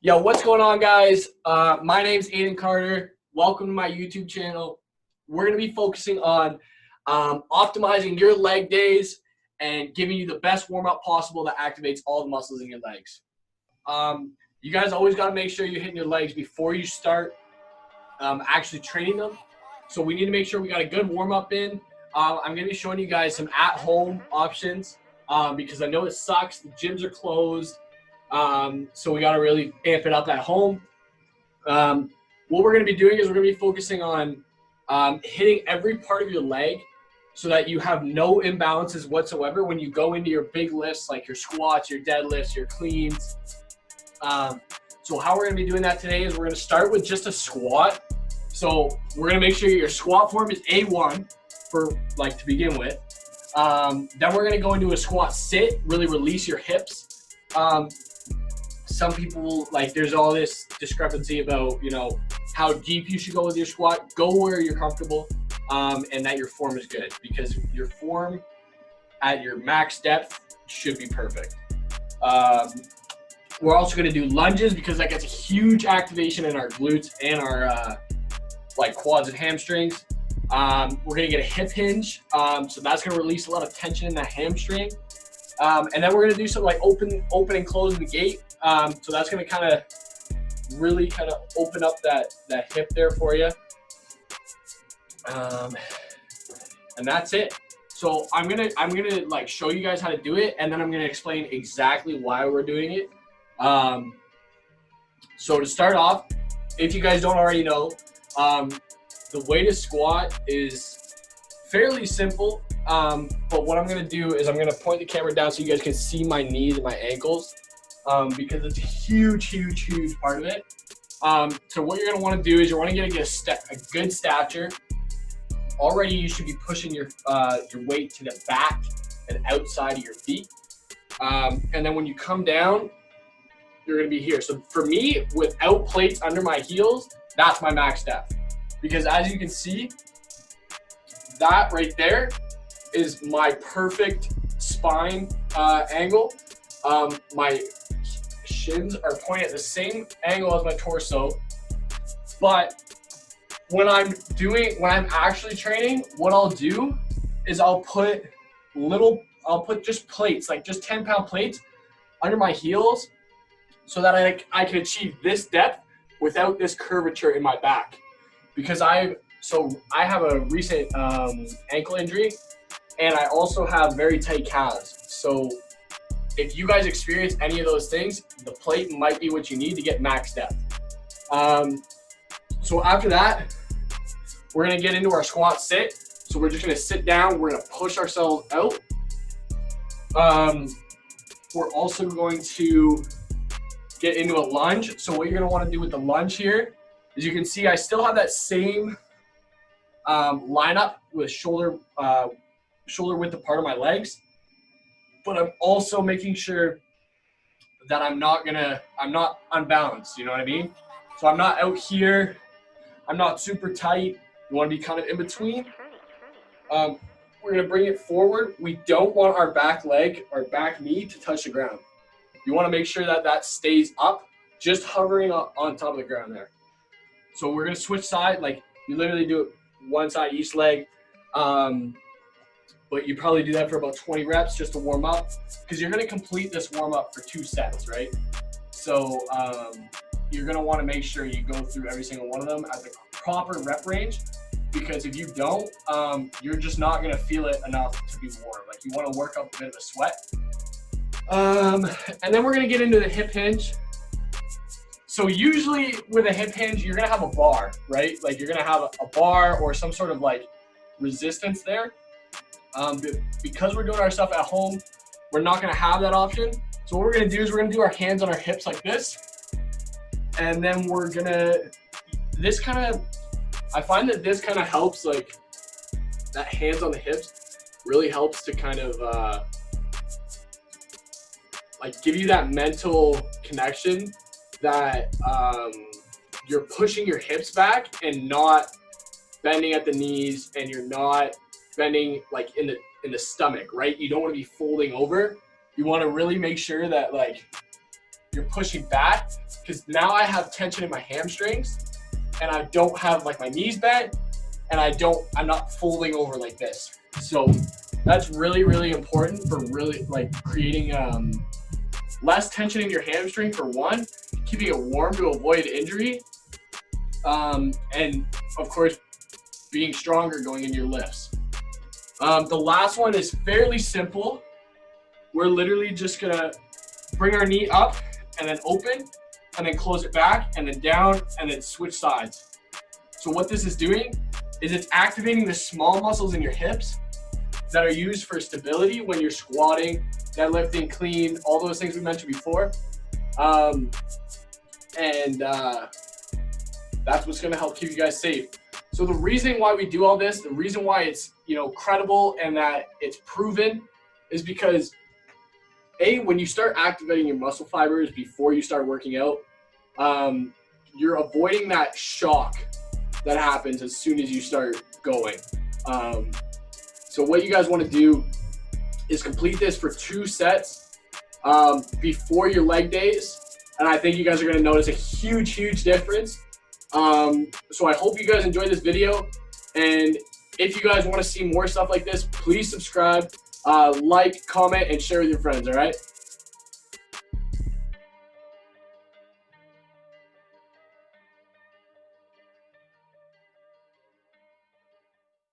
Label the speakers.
Speaker 1: Yo, what's going on, guys? My name's Aiden Carter. Welcome to my YouTube channel. We're going to be focusing on optimizing your leg days and giving you the best warm-up possible that activates all the muscles in your legs. You guys always got to make sure you're hitting your legs before you start actually training them. So we need to make sure we got a good warm-up in. I'm going to be showing you guys some at-home options because I know it sucks. The gyms are closed. So we got to really amp it up at home. What we're going to be doing is we're going to be focusing on hitting every part of your leg so that you have no imbalances whatsoever when you go into your big lifts, like your squats, your deadlifts, your cleans. So how we're going to be doing that today is we're going to start with just a squat. So we're going to make sure your squat form is A1 to begin with. Then we're going to go into a squat sit, really release your hips. Some people, there's all this discrepancy about, how deep you should go with your squat. Go where you're comfortable and that your form is good, because your form at your max depth should be perfect. We're also going to do lunges because that gets a huge activation in our glutes and our quads and hamstrings. We're going to get a hip hinge. So that's going to release a lot of tension in that hamstring. And then we're going to do some open and closing the gate. So that's going to really open up that hip there for you. And that's it. So I'm gonna show you guys how to do it, and then I'm gonna explain exactly why we're doing it. So to start off, if you guys don't already know, the way to squat is fairly simple. But what I'm gonna do is I'm gonna point the camera down so you guys can see my knees and my ankles, because it's a huge part of it. So what you're gonna want to do is you want to get a good stature. Already you should be pushing your weight to the back and outside of your feet. And then when you come down, you're gonna be here. So for me, without plates under my heels, that's my max depth. Because as you can see, that right there is my perfect spine angle. My shins are pointing at the same angle as my torso, but when I'm actually training, what I'll do is I'll put just plates, just 10-pound plates under my heels so that I can achieve this depth without this curvature in my back. Because I have a recent ankle injury, and I also have very tight calves. So if you guys experience any of those things, the plate might be what you need to get max depth. So after that, we're gonna get into our squat sit. So we're just gonna sit down, we're gonna push ourselves out. We're also going to get into a lunge. So what you're gonna wanna do with the lunge here is, you can see I still have that same lineup with shoulder width apart of my legs, but I'm also making sure that I'm not unbalanced, you know what I mean? So I'm not out here, I'm not super tight. You want to be kind of in between. We're going to bring it forward. We don't want our back leg, our back knee to touch the ground. You want to make sure that stays up, just hovering on top of the ground there. So we're going to switch side, you literally do it one side each leg. But you probably do that for about 20 reps just to warm up, because you're going to complete this warm up for 2 sets, right? So you're going to want to make sure you go through every single one of them at the proper rep range, because if you don't, you're just not going to feel it enough to be warm. You want to work up a bit of a sweat. And then we're going to get into the hip hinge. So usually with a hip hinge, you're going to have a bar, right? You're going to have a bar or some sort of resistance there. Because we're doing our stuff at home, we're not going to have that option. So what we're going to do is we're going to do our hands on our hips like this. And then we're going to, I find that this kind of helps, that hands on the hips really helps to give you that mental connection that you're pushing your hips back and not bending at the knees, and you're not bending in the stomach, right? You don't want to be folding over. You want to really make sure that you're pushing back because now I have tension in my hamstrings, and I don't have like my knees bent, and I'm not folding over like this. So that's really, really important for really like creating less tension in your hamstring for one, keeping it warm to avoid injury, and of course, being stronger going into your lifts. The last one is fairly simple. We're literally just gonna bring our knee up and then open and then close it back and then down and then switch sides. So what this is doing is it's activating the small muscles in your hips that are used for stability when you're squatting, deadlifting, clean, all those things we mentioned before. That's what's gonna help keep you guys safe. So the reason why we do all this, the reason why it's, you know, credible and that it's proven is because when you start activating your muscle fibers before you start working out, you're avoiding that shock that happens as soon as you start going. So what you guys want to do is complete this for 2 sets before your leg days. And I think you guys are going to notice a huge, huge difference. So I hope you guys enjoyed this video. And if you guys want to see more stuff like this, please subscribe, like, comment, and share with your friends, all right?